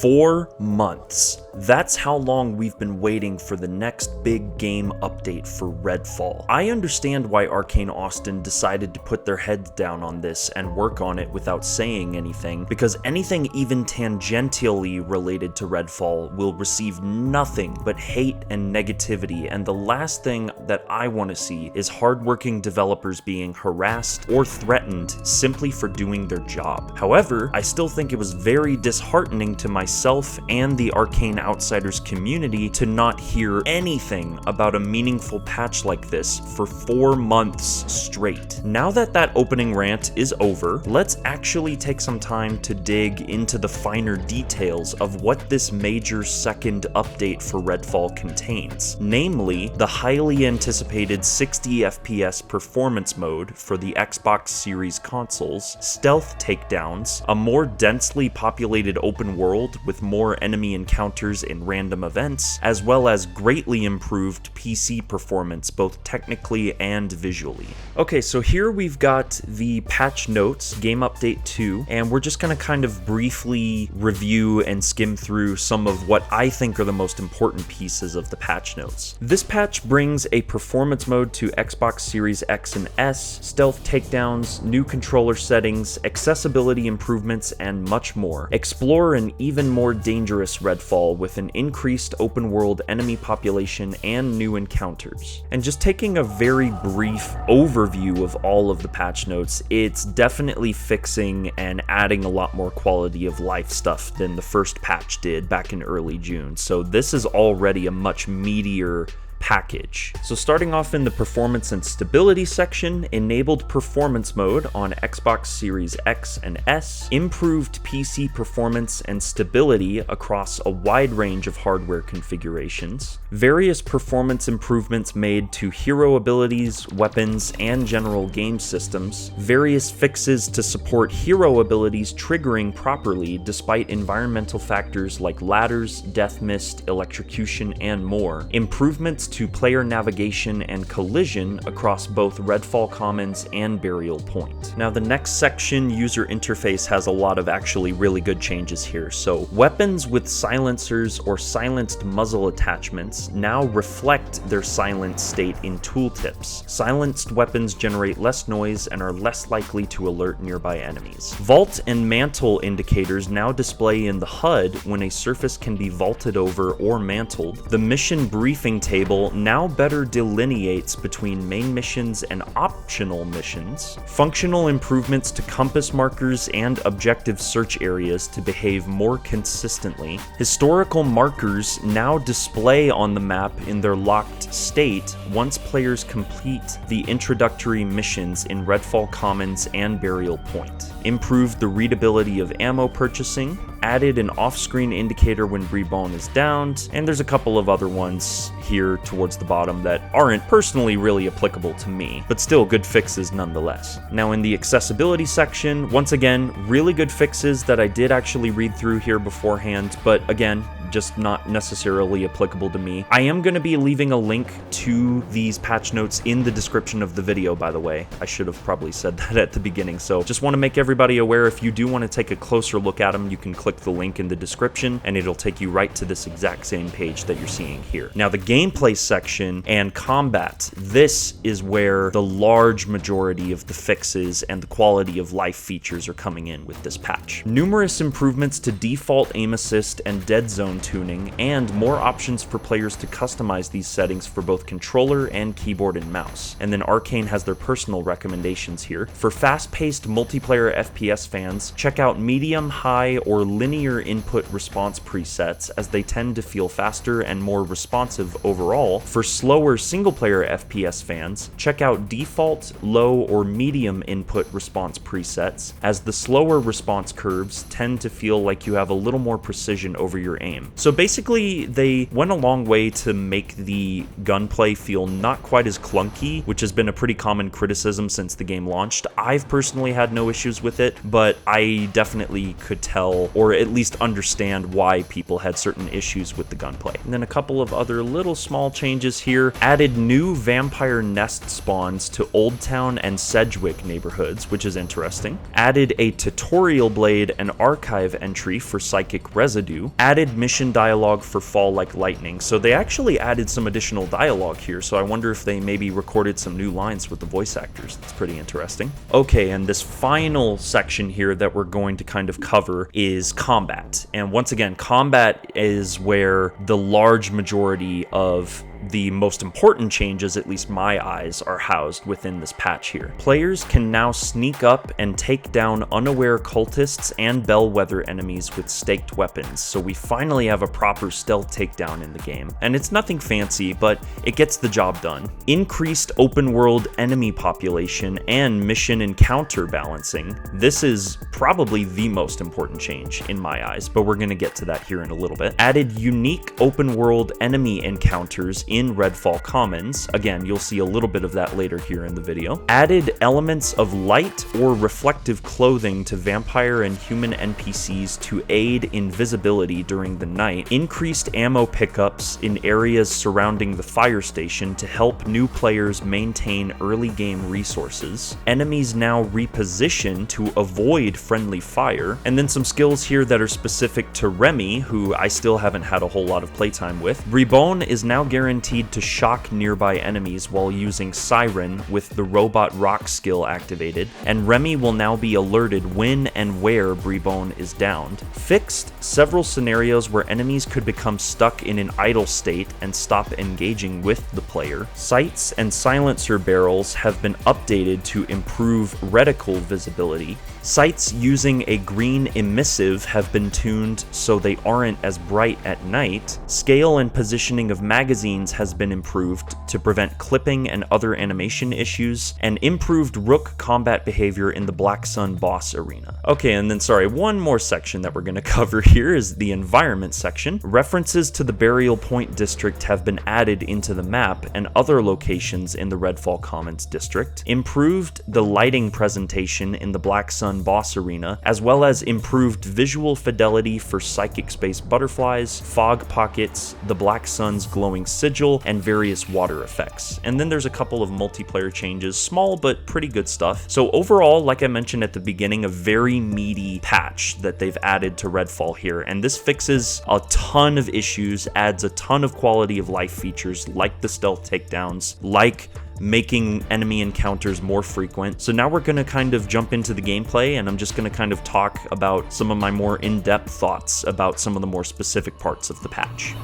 4 months. That's how long we've been waiting for the next big game update for Redfall. I understand why Arcane Austin decided to put their heads down on this and work on it without saying anything, because anything even tangentially related to Redfall will receive nothing but hate and negativity, and the last thing that I want to see is hardworking developers being harassed or threatened simply for doing their job. However, I still think it was very disheartening to myself and the Arcane Outsiders community to not hear anything about a meaningful patch like this for 4 months straight. Now that opening rant is over, let's actually take some time to dig into the finer details of what this major second update for Redfall contains, namely the highly anticipated 60 FPS performance mode for the Xbox Series consoles, stealth takedowns, a more densely populated open world with more enemy encounters in random events, as well as greatly improved PC performance both technically and visually. Okay, so here we've got the patch notes, Game Update 2, and we're just going to kind of briefly review and skim through some of what I think are the most important pieces of the patch notes. This patch brings a performance mode to Xbox Series X and S, stealth takedowns, new controller settings, accessibility improvements, and much more. Explore an even more dangerous Redfall with an increased open world enemy population and new encounters. And just taking a very brief overview of all of the patch notes, it's definitely fixing and adding a lot more quality of life stuff than the first patch did back in early June. So this is already a much meatier package. So starting off in the performance and stability section, enabled performance mode on Xbox Series X and S, improved PC performance and stability across a wide range of hardware configurations, various performance improvements made to hero abilities, weapons, and general game systems, various fixes to support hero abilities triggering properly despite environmental factors like ladders, death mist, electrocution, and more, improvements to player navigation and collision across both Redfall Commons and Burial Point. Now the next section, user interface, has a lot of actually really good changes here. So weapons with silencers or silenced muzzle attachments now reflect their silent state in tooltips. Silenced weapons generate less noise and are less likely to alert nearby enemies. Vault and mantle indicators now display in the HUD when a surface can be vaulted over or mantled. The mission briefing table now better delineates between main missions and optional missions. Functional improvements to compass markers and objective search areas to behave more consistently. Historical markers now display on the map in their locked state once players complete the introductory missions in Redfall Commons and Burial Point. Improved the readability of ammo purchasing, added an off-screen indicator when respawn is downed, and there's a couple of other ones here towards the bottom that aren't personally really applicable to me, but still good fixes nonetheless. Now in the accessibility section, once again, really good fixes that I did actually read through here beforehand, but again, just not necessarily applicable to me. I am going to be leaving a link to these patch notes in the description of the video, by the way. I should have probably said that at the beginning, so just want to make everybody aware, if you do want to take a closer look at them, you can click the link in the description and it'll take you right to this exact same page that you're seeing here. Now the gameplay section and combat, this is where the large majority of the fixes and the quality of life features are coming in with this patch. Numerous improvements to default aim assist and dead zone tuning, and more options for players to customize these settings for both controller and keyboard and mouse. And then Arcane has their personal recommendations here. For fast-paced multiplayer FPS fans, check out medium, high, or linear input response presets, as they tend to feel faster and more responsive overall. For slower single-player FPS fans, check out default, low, or medium input response presets, as the slower response curves tend to feel like you have a little more precision over your aim. game. So basically, they went a long way to make the gunplay feel not quite as clunky, which has been a pretty common criticism since the game launched. I've personally had no issues with it, but I definitely could tell, or at least understand, why people had certain issues with the gunplay. And then a couple of other little small changes here. Added new vampire nest spawns to Old Town and Sedgwick neighborhoods, which is interesting. Added a tutorial blade and archive entry for psychic residue. Added mission dialogue for Fall Like Lightning. So they actually added some additional dialogue here, so I wonder if they maybe recorded some new lines with the voice actors. That's pretty interesting. Okay, and this final section here that we're going to kind of cover is combat. And once again, combat is where the large majority of the most important changes, at least my eyes, are housed within this patch here. Players can now sneak up and take down unaware cultists and bellwether enemies with staked weapons, so we finally have a proper stealth takedown in the game. And it's nothing fancy, but it gets the job done. Increased open world enemy population and mission encounter balancing. This is probably the most important change in my eyes, but we're going to get to that here in a little bit. Added unique open world enemy encounters in Redfall Commons. Again, you'll see a little bit of that later here in the video. Added elements of light or reflective clothing to vampire and human NPCs to aid invisibility during the night. Increased ammo pickups in areas surrounding the fire station to help new players maintain early game resources. Enemies now reposition to avoid friendly fire. And then some skills here that are specific to Remy, who I still haven't had a whole lot of playtime with. Reborn is now guaranteed to shock nearby enemies while using Siren with the Robot Rock skill activated, and Remy will now be alerted when and where Breebone is downed. Fixed several scenarios where enemies could become stuck in an idle state and stop engaging with the player. Sights and silencer barrels have been updated to improve reticle visibility. Sights using a green emissive have been tuned so they aren't as bright at night. Scale and positioning of magazines has been improved to prevent clipping and other animation issues, and improved rook combat behavior in the Black Sun boss arena. Okay, and then one more section that we're going to cover here is the environment section. References to the Burial Point district have been added into the map and other locations in the Redfall Commons district. Improved the lighting presentation in the Black Sun boss arena, as well as improved visual fidelity for psychic space butterflies, fog pockets, the Black Sun's glowing sigil, and various water effects. And then there's a couple of multiplayer changes, small but pretty good stuff. So overall, like I mentioned at the beginning, a very meaty patch that they've added to Redfall here, and this fixes a ton of issues, adds a ton of quality of life features like the stealth takedowns, like making enemy encounters more frequent. So now we're going to kind of jump into the gameplay, and I'm just going to kind of talk about some of my more in-depth thoughts about some of the more specific parts of the patch.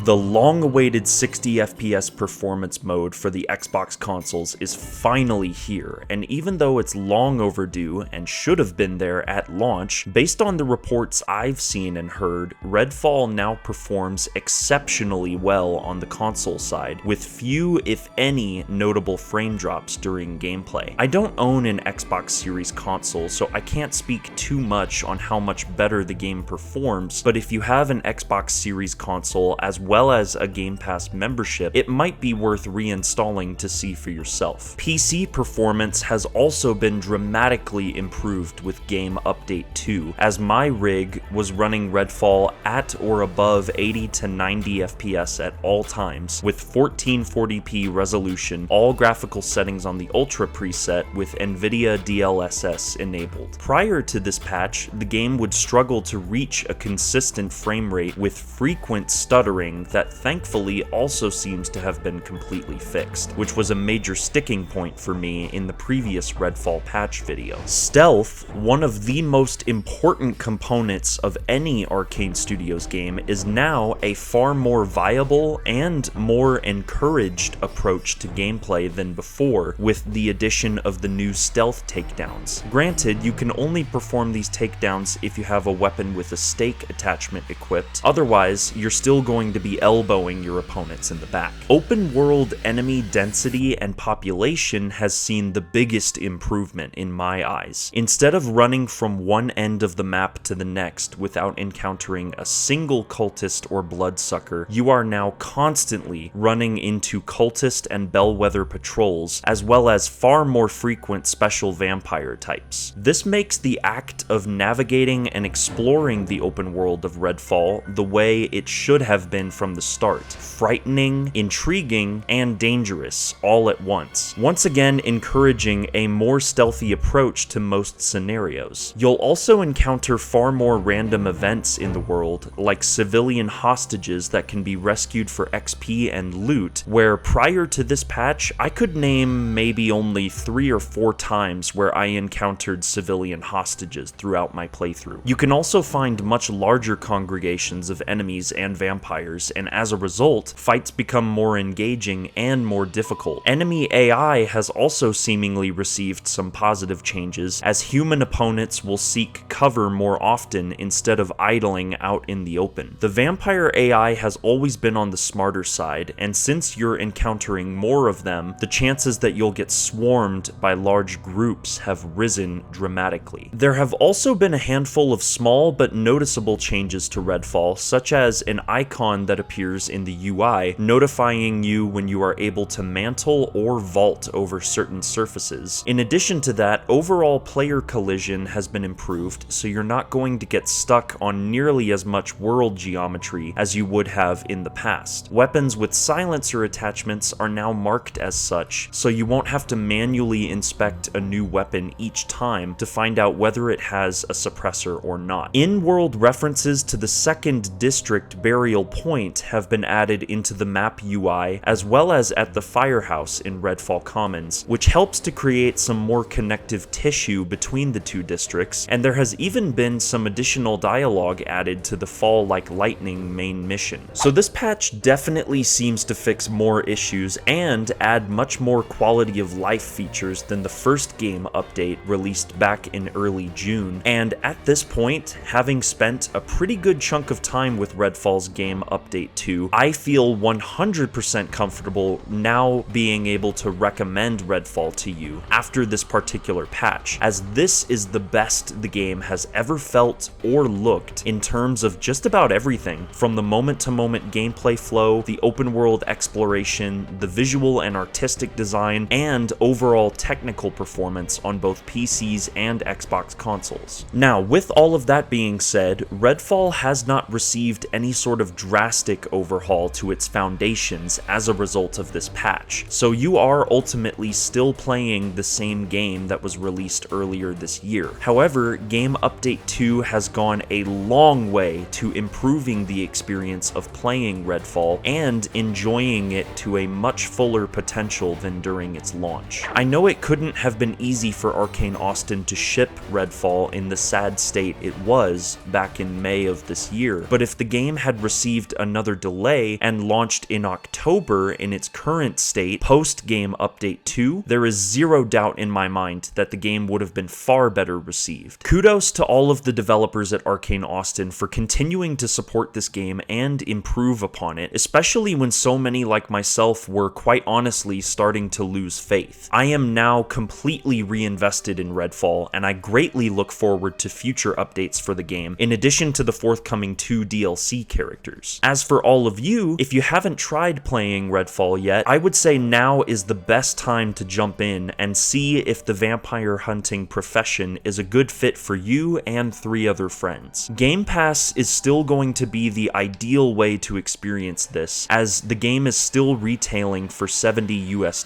The long-awaited 60 FPS performance mode for the Xbox consoles is finally here, and even though it's long overdue and should have been there at launch, based on the reports I've seen and heard, Redfall now performs exceptionally well on the console side, with few, if any, notable frame drops during gameplay. I don't own an Xbox Series console, so I can't speak too much on how much better the game performs, but if you have an Xbox Series console as well as a Game Pass membership, it might be worth reinstalling to see for yourself. PC performance has also been dramatically improved with Game Update 2, as my rig was running Redfall at or above 80 to 90 FPS at all times, with 1440p resolution, all graphical settings on the Ultra preset with NVIDIA DLSS enabled. Prior to this patch, the game would struggle to reach a consistent frame rate with frequent stuttering that thankfully also seems to have been completely fixed, which was a major sticking point for me in the previous Redfall patch video. Stealth, one of the most important components of any Arcane Studios game, is now a far more viable and more encouraged approach to gameplay than before, with the addition of the new stealth takedowns. Granted, you can only perform these takedowns if you have a weapon with a stake attachment equipped, otherwise you're still going to be be elbowing your opponents in the back. Open world enemy density and population has seen the biggest improvement in my eyes. Instead of running from one end of the map to the next without encountering a single cultist or bloodsucker, you are now constantly running into cultist and bellwether patrols, as well as far more frequent special vampire types. This makes the act of navigating and exploring the open world of Redfall the way it should have been from the start: frightening, intriguing, and dangerous all at once. Once again, encouraging a more stealthy approach to most scenarios. You'll also encounter far more random events in the world, like civilian hostages that can be rescued for XP and loot, where prior to this patch, I could name maybe only 3 or 4 times where I encountered civilian hostages throughout my playthrough. You can also find much larger congregations of enemies and vampires, and as a result, fights become more engaging and more difficult. Enemy AI has also seemingly received some positive changes, as human opponents will seek cover more often instead of idling out in the open. The vampire AI has always been on the smarter side, and since you're encountering more of them, the chances that you'll get swarmed by large groups have risen dramatically. There have also been a handful of small but noticeable changes to Redfall, such as an icon that appears in the UI notifying you when you are able to mantle or vault over certain surfaces. In addition to that, overall player collision has been improved, so you're not going to get stuck on nearly as much world geometry as you would have in the past. Weapons with silencer attachments are now marked as such, so you won't have to manually inspect a new weapon each time to find out whether it has a suppressor or not. In-world references to the second district burial point have been added into the map UI, as well as at the firehouse in Redfall Commons, which helps to create some more connective tissue between the two districts, and there has even been some additional dialogue added to the Fall Like Lightning main mission. So this patch definitely seems to fix more issues and add much more quality of life features than the first game update released back in early June, and at this point, having spent a pretty good chunk of time with Redfall's game update 2, I feel 100% comfortable now being able to recommend Redfall to you after this particular patch, as this is the best the game has ever felt or looked in terms of just about everything, from the moment-to-moment gameplay flow, the open world exploration, the visual and artistic design, and overall technical performance on both PCs and Xbox consoles. Now, with all of that being said, Redfall has not received any sort of drastic overhaul to its foundations as a result of this patch, so you are ultimately still playing the same game that was released earlier this year. However, Game Update 2 has gone a long way to improving the experience of playing Redfall and enjoying it to a much fuller potential than during its launch. I know it couldn't have been easy for Arcane Austin to ship Redfall in the sad state it was back in May of this year, but if the game had received another delay and launched in October in its current state post-Game Update 2, there is zero doubt in my mind that the game would have been far better received. Kudos to all of the developers at Arcane Austin for continuing to support this game and improve upon it, especially when so many like myself were quite honestly starting to lose faith. I am now completely reinvested in Redfall, and I greatly look forward to future updates for the game, in addition to the forthcoming 2 DLC characters. As for all of you, if you haven't tried playing Redfall yet, I would say now is the best time to jump in and see if the vampire hunting profession is a good fit for you and 3 other friends. Game Pass is still going to be the ideal way to experience this, as the game is still retailing for $70 US.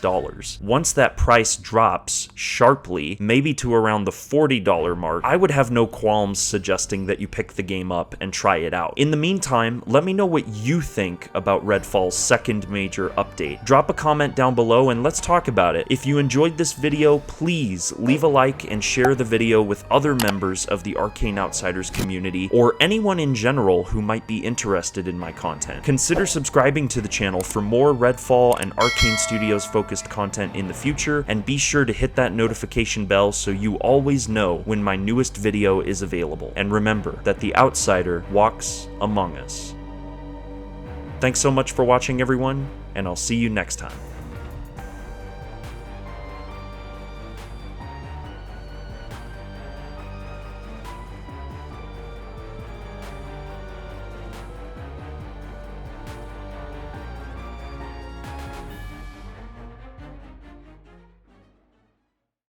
Once that price drops sharply, maybe to around the $40 mark, I would have no qualms suggesting that you pick the game up and try it out. In the meantime, let me know what you think about Redfall's second major update. Drop a comment down below and let's talk about it. If you enjoyed this video, please leave a like and share the video with other members of the Arcane Outsiders community, or anyone in general who might be interested in my content. Consider subscribing to the channel for more Redfall and Arcane Studios focused content in the future, and be sure to hit that notification bell so you always know when my newest video is available. And remember that the outsider walks among us. Thanks so much for watching, everyone, and I'll see you next time.